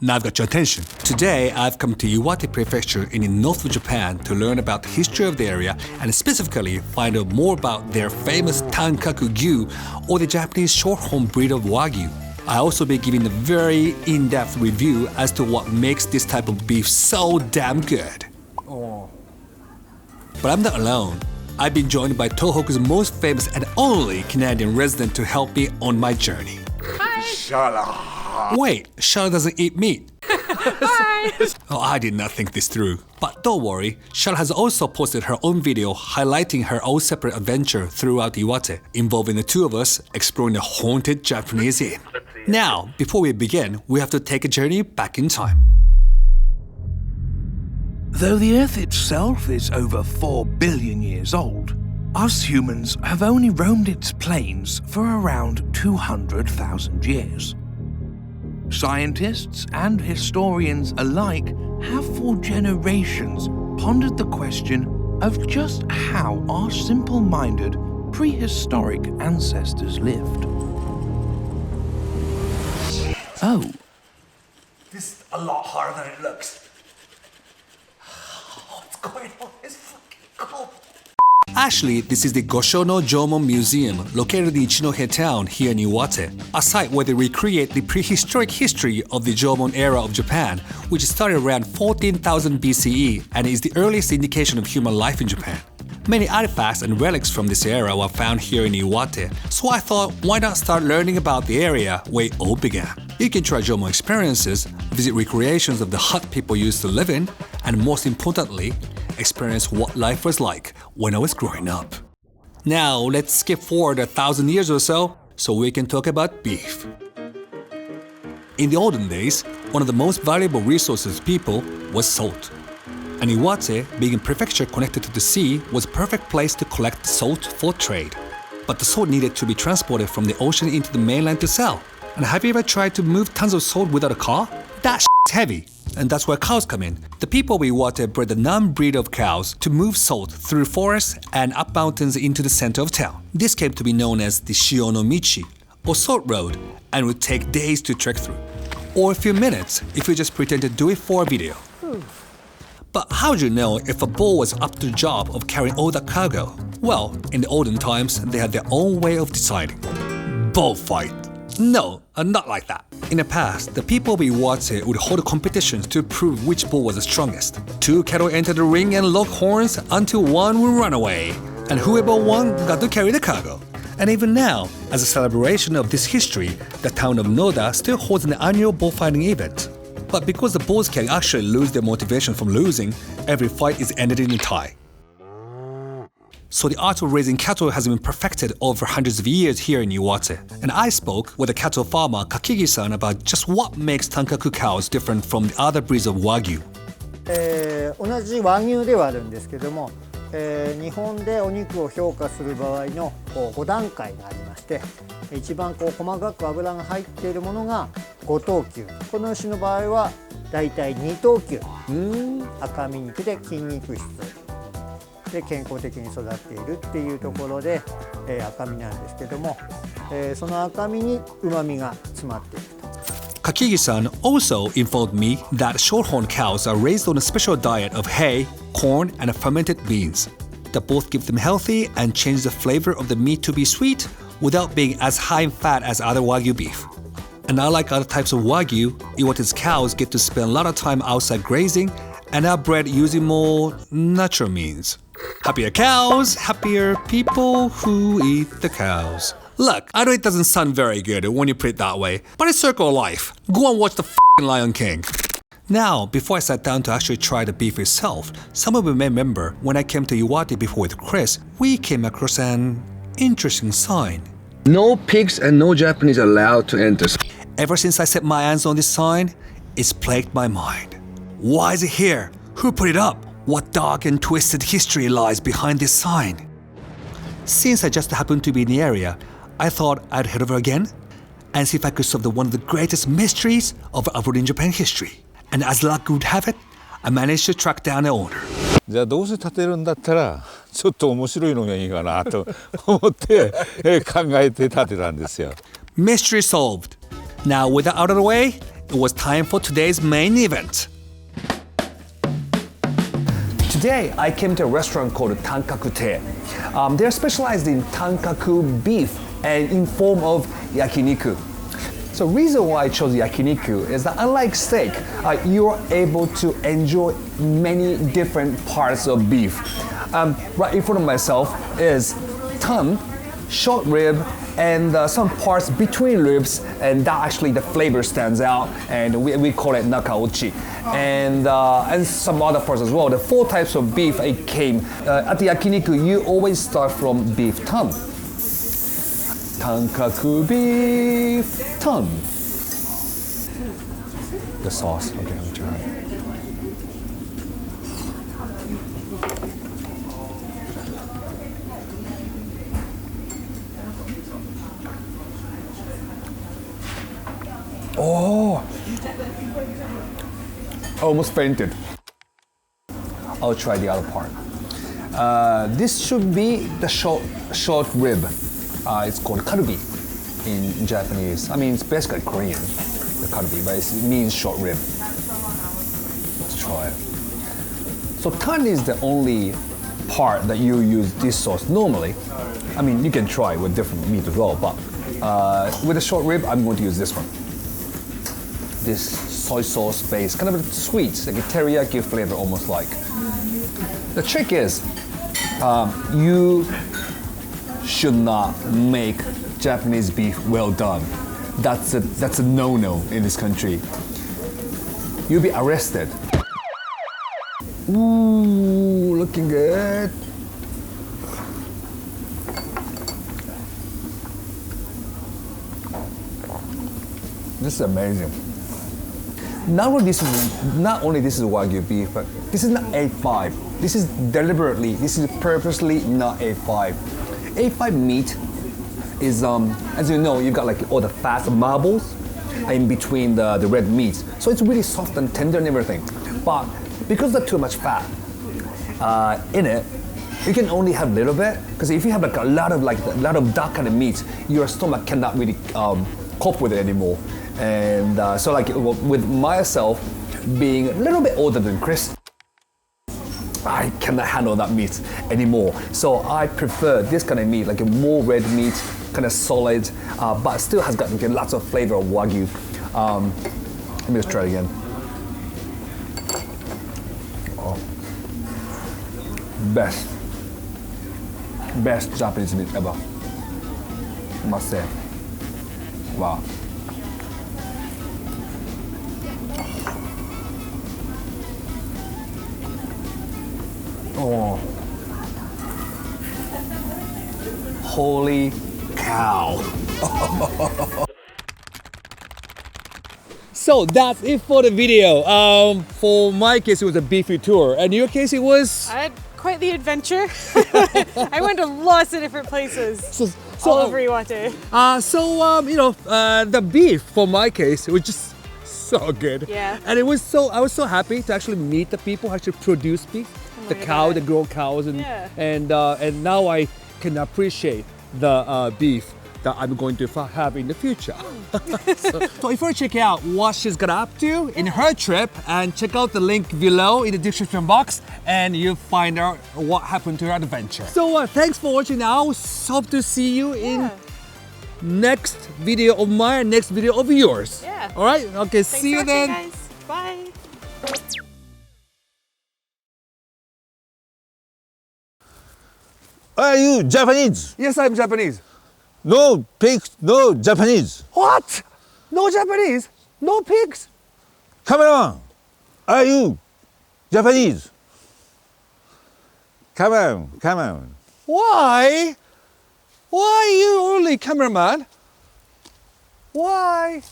Now I've got your attention. Today, I've come to Iwate Prefecture in the north of Japan to learn about the history of the area and specifically find out more about their famous Tankaku-tei, or the Japanese shorthorn breed of Wagyu. I'll also be giving a very in-depth review as to what makes this type of beef so damn good. But I'm not alone. I've been joined by Tohoku's most famous and only Canadian resident to help me on my journey. Hi! Shala. Wait, Shala doesn't eat meat. Hi! Oh, I did not think this through. But don't worry, Shala has also posted her own video highlighting her own separate adventure throughout Iwate, involving the two of us exploring the haunted Japanese inn. Now, before we begin, we have to take a journey back in time. Though the Earth itself is over 4 billion years old, us humans have only roamed its plains for around 200,000 years. Scientists and historians alike have for generations pondered the question of just how our simple-minded, prehistoric ancestors lived. Oh. This is a lot harder than it looks. What's going on? It's fucking cold. Actually, this is the Goshono Jomon Museum, located in Ichinohe town here in Iwate, a site where they recreate the prehistoric history of the Jomon era of Japan, which started around 14,000 BCE and is the earliest indication of human life in Japan. Many artifacts and relics from this era were found here in Iwate, so I thought, why not start learning about the area where it all began? You can try Jomo experiences, visit recreations of the hut people used to live in, and most importantly, experience what life was like when I was growing up. Now, let's skip forward 1,000 years or so we can talk about beef. In the olden days, one of the most valuable resources of people was salt. And Iwate, being a prefecture connected to the sea, was a perfect place to collect salt for trade. But the salt needed to be transported from the ocean into the mainland to sell. And have you ever tried to move tons of salt without a car? That shit's heavy. And that's where cows come in. The people of Iwate bred a non-breed of cows to move salt through forests and up mountains into the center of town. This came to be known as the Shiono Michi, or Salt Road, and would take days to trek through. Or a few minutes if you just pretend to do it for a video. But how do you know if a bull was up to the job of carrying all that cargo? Well, in the olden times, they had their own way of deciding. Bullfight. No, not like that. In the past, the people of Iwate would hold competitions to prove which bull was the strongest. 2 cattle entered the ring and lock horns until one would run away, and whoever won got to carry the cargo. And even now, as a celebration of this history, the town of Noda still holds an annual bullfighting event. But because the bulls can actually lose their motivation from losing, every fight is ended in a tie. So the art of raising cattle has been perfected over hundreds of years here in Iwate. And I spoke with a cattle farmer, Kakigi-san, about just what makes Tankaku cows different from the other breeds of Wagyu. 同じ和牛ではあるんですけども、日本でお肉を評価する場合の5段階がありまして、一番細かく脂が入っているものが5等級。この牛の場合はだいたい2等級。赤身肉で筋肉質で健康的に育っているっていうところで、赤身なんですけども、その赤身に旨味が詰まっていると。Kakigi-san also informed me that shorthorn cows are raised on a special diet of hay, corn, and fermented beans that both give them healthy and change the flavor of the meat to be sweet without being as high in fat as other Wagyu beef. And unlike other types of Wagyu, Iwate's cows get to spend a lot of time outside grazing and are bred using more natural means. Happier cows, happier people who eat the cows. Look, I know it doesn't sound very good when you put it that way, but it's circle of life. Go and watch the f***ing Lion King. Now, before I sat down to actually try the beef itself, some of you may remember when I came to Iwate before with Chris, we came across an interesting sign. No pigs and no Japanese allowed to enter. Ever since I set my hands on this sign, it's plagued my mind. Why is it here? Who put it up? What dark and twisted history lies behind this sign? Since I just happened to be in the area, I thought I'd head over again and see if I could solve one of the greatest mysteries of Aboriginal Japan history. And as luck would have it, I managed to track down the owner. じゃあどうせ建てるんだったらちょっと面白いのがいいかなと思って考えて建てたんですよ。 Mystery solved. Now with that out of the way, it was time for today's main event. Today, I came to a restaurant called Tankakute. They're specialized in Tankaku beef and in form of yakiniku. So the reason why I chose yakiniku is that unlike steak, you're able to enjoy many different parts of beef. Right in front of myself is tongue, short rib, and some parts between ribs, and that actually the flavor stands out, and we call it nakauchi, and some other parts as well. The 4 types of beef it came at the yakiniku. You always start from beef tongue, Tankaku beef tongue. The sauce. Okay, let me try it. Oh, I almost fainted. I'll try the other part. This should be the short rib. It's called kalbi in Japanese. I mean, it's basically Korean, the kalbi, but it means short rib. Let's try it. So tongue is the only part that you use this sauce normally. I mean, you can try with different meat as well, but with the short rib, I'm going to use this one. This soy sauce base, kind of sweet, like a teriyaki flavor almost like. The trick is, you should not make Japanese beef well done. That's a no-no in this country. You'll be arrested. Ooh, looking good. This is amazing. Not only this is Wagyu beef, but this is not A5. This is purposely not A5. A5 meat is, as you know, you got like all the fat marbles in between the red meats. So it's really soft and tender and everything. But because there's too much fat in it, you can only have a little bit. Because if you have a lot of that kind of meat, your stomach cannot really cope with it anymore. And so like with myself being a little bit older than Chris, I cannot handle that meat anymore. So I prefer this kind of meat, like a more red meat, kind of solid, but still has got lots of flavor of Wagyu. Let me just try it again. Oh. Best Japanese meat ever, must say. Wow. Oh. Holy cow. So that's it for the video. For my case, it was a beefy tour. And in your case, it was? I had quite the adventure. I went to lots of different places all over Iwate. The beef, for my case, it was just so good. Yeah. And I was so happy to actually meet the people who actually produce beef. The cow, the grow cows, and now I can appreciate the beef that I'm going to have in the future. So if you want to check out what she's got up to in her trip, and check out the link below in the description box, and you'll find out what happened to her adventure. So thanks for watching now. Hope to see you in next video of mine, next video of yours. Yeah. All right. Okay. Thanks See you for then. watching, guys. Bye. Are you Japanese? Yes, I'm Japanese. No pigs, no Japanese. What? No Japanese? No pigs? Cameraman, are you Japanese? Come on. Why? Why are you only cameraman? Why?